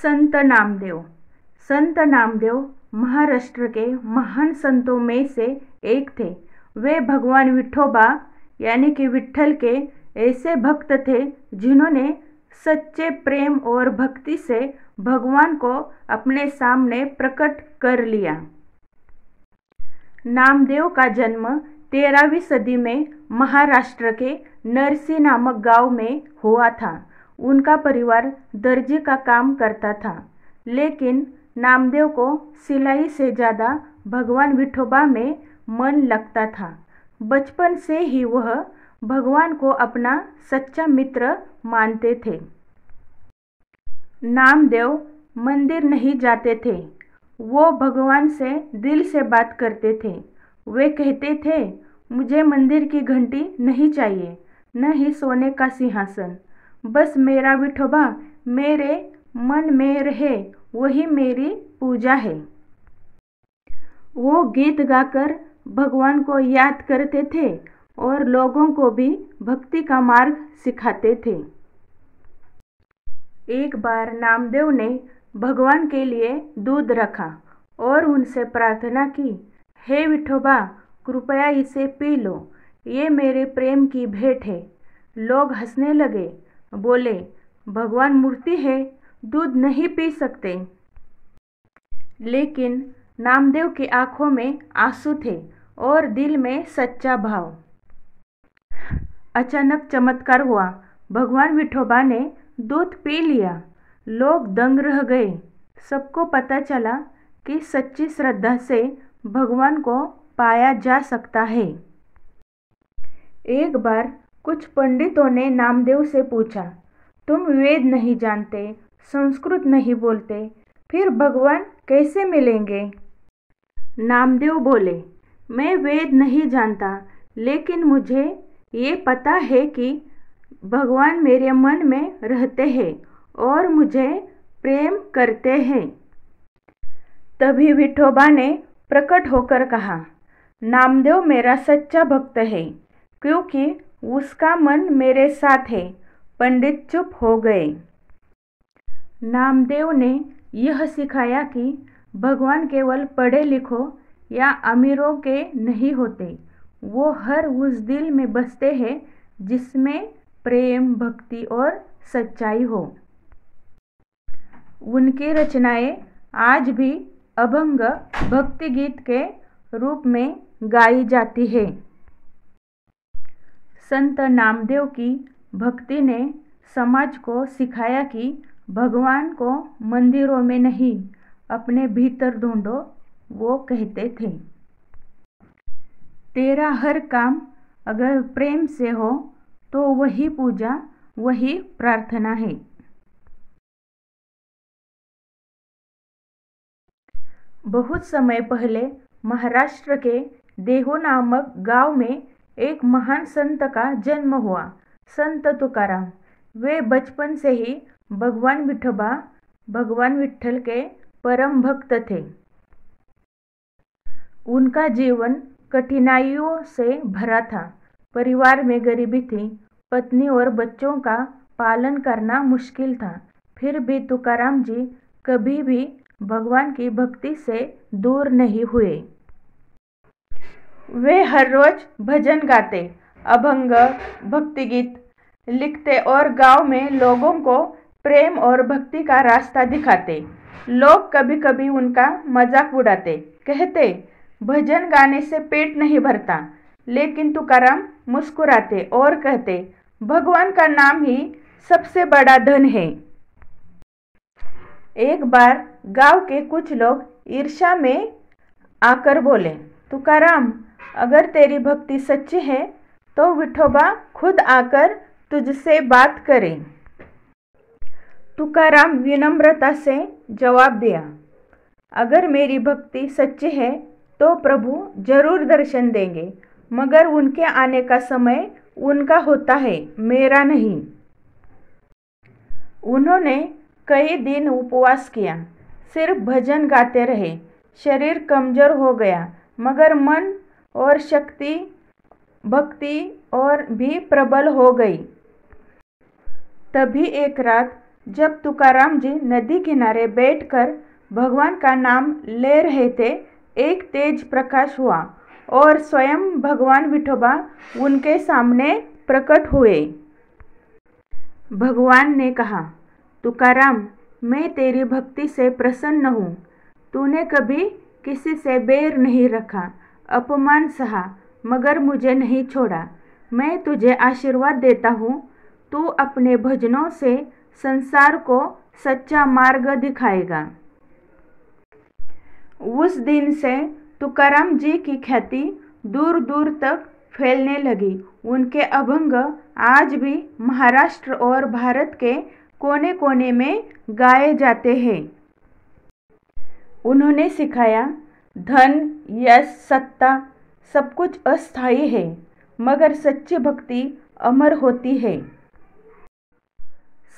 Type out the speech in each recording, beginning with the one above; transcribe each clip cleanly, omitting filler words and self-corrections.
संत नामदेव। संत नामदेव महाराष्ट्र के महान संतों में से एक थे। वे भगवान विठोबा यानी कि विट्ठल के ऐसे भक्त थे जिन्होंने सच्चे प्रेम और भक्ति से भगवान को अपने सामने प्रकट कर लिया। नामदेव का जन्म 13वीं सदी में महाराष्ट्र के नरसी नामक गांव में हुआ था। उनका परिवार दर्जी का काम करता था, लेकिन नामदेव को सिलाई से ज़्यादा भगवान विठोबा में मन लगता था। बचपन से ही वह भगवान को अपना सच्चा मित्र मानते थे। नामदेव मंदिर नहीं जाते थे, वो भगवान से दिल से बात करते थे। वे कहते थे, मुझे मंदिर की घंटी नहीं चाहिए, न ही सोने का सिंहासन, बस मेरा विठोबा मेरे मन में रहे, वही मेरी पूजा है। वो गीत गाकर भगवान को याद करते थे और लोगों को भी भक्ति का मार्ग सिखाते थे। एक बार नामदेव ने भगवान के लिए दूध रखा और उनसे प्रार्थना की, हे विठोबा, कृपया इसे पी लो, ये मेरे प्रेम की भेंट है। लोग हंसने लगे, बोले, भगवान मूर्ति है, दूध नहीं पी सकते। लेकिन नामदेव की आंखों में आंसू थे और दिल में सच्चा भाव। अचानक चमत्कार हुआ, भगवान विठोबा ने दूध पी लिया। लोग दंग रह गए। सबको पता चला कि सच्ची श्रद्धा से भगवान को पाया जा सकता है। एक बार कुछ पंडितों ने नामदेव से पूछा, तुम वेद नहीं जानते, संस्कृत नहीं बोलते, फिर भगवान कैसे मिलेंगे? नामदेव बोले, मैं वेद नहीं जानता, लेकिन मुझे ये पता है कि भगवान मेरे मन में रहते हैं और मुझे प्रेम करते हैं। तभी विठोबा ने प्रकट होकर कहा, नामदेव मेरा सच्चा भक्त है, क्योंकि उसका मन मेरे साथ है। पंडित चुप हो गए। नामदेव ने यह सिखाया कि भगवान केवल पढ़े लिखों या अमीरों के नहीं होते, वो हर उस दिल में बसते हैं जिसमें प्रेम, भक्ति और सच्चाई हो। उनकी रचनाएं आज भी अभंग भक्ति गीत के रूप में गाई जाती है। संत नामदेव की भक्ति ने समाज को सिखाया कि भगवान को मंदिरों में नहीं, अपने भीतर ढूंढो, वो कहते थे। तेरा हर काम अगर प्रेम से हो तो वही पूजा, वही प्रार्थना है। बहुत समय पहले महाराष्ट्र के देहू नामक गांव में एक महान संत का जन्म हुआ, संत तुकाराम। वे बचपन से ही भगवान विठोबा, भगवान विट्ठल के परम भक्त थे। उनका जीवन कठिनाइयों से भरा था। परिवार में गरीबी थी, पत्नी और बच्चों का पालन करना मुश्किल था। फिर भी तुकाराम जी कभी भी भगवान की भक्ति से दूर नहीं हुए। वे हर रोज भजन गाते, अभंग भक्ति गीत लिखते और गांव में लोगों को प्रेम और भक्ति का रास्ता दिखाते। लोग कभी कभी उनका मजाक उड़ाते, कहते, भजन गाने से पेट नहीं भरता, लेकिन तुकाराम मुस्कुराते और कहते, भगवान का नाम ही सबसे बड़ा धन है। एक बार गांव के कुछ लोग ईर्ष्या में आकर बोले, तुकाराम, अगर तेरी भक्ति सच्ची है तो विठोबा खुद आकर तुझसे बात करे। तुकाराम विनम्रता से जवाब दिया, अगर मेरी भक्ति सच्ची है तो प्रभु जरूर दर्शन देंगे, मगर उनके आने का समय उनका होता है, मेरा नहीं। उन्होंने कई दिन उपवास किया, सिर्फ भजन गाते रहे। शरीर कमजोर हो गया, मगर मन और शक्ति, भक्ति और भी प्रबल हो गई। तभी एक रात जब तुकाराम जी नदी किनारे बैठकर भगवान का नाम ले रहे थे, एक तेज प्रकाश हुआ और स्वयं भगवान विठोबा उनके सामने प्रकट हुए। भगवान ने कहा, तुकाराम, मैं तेरी भक्ति से प्रसन्न हूँ। तूने कभी किसी से बैर नहीं रखा, अपमान सहा, मगर मुझे नहीं छोड़ा। मैं तुझे आशीर्वाद देता हूँ। तू अपने भजनों से संसार को सच्चा मार्ग दिखाएगा। उस दिन से तुकाराम जी की ख्याति दूर दूर तक फैलने लगी। उनके अभंग आज भी महाराष्ट्र और भारत के कोने कोने में गाए जाते हैं। उन्होंने सिखाया, धन, यश, सत्ता सब कुछ अस्थायी है, मगर सच्ची भक्ति अमर होती है।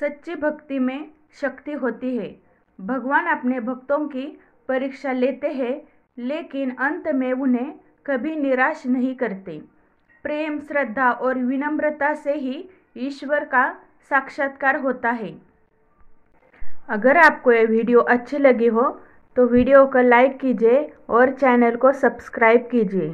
सच्ची भक्ति में शक्ति होती है। भगवान अपने भक्तों की परीक्षा लेते हैं, लेकिन अंत में उन्हें कभी निराश नहीं करते। प्रेम, श्रद्धा और विनम्रता से ही ईश्वर का साक्षात्कार होता है। अगर आपको ये वीडियो अच्छी लगी हो तो वीडियो को लाइक कीजिए और चैनल को सब्सक्राइब कीजिए।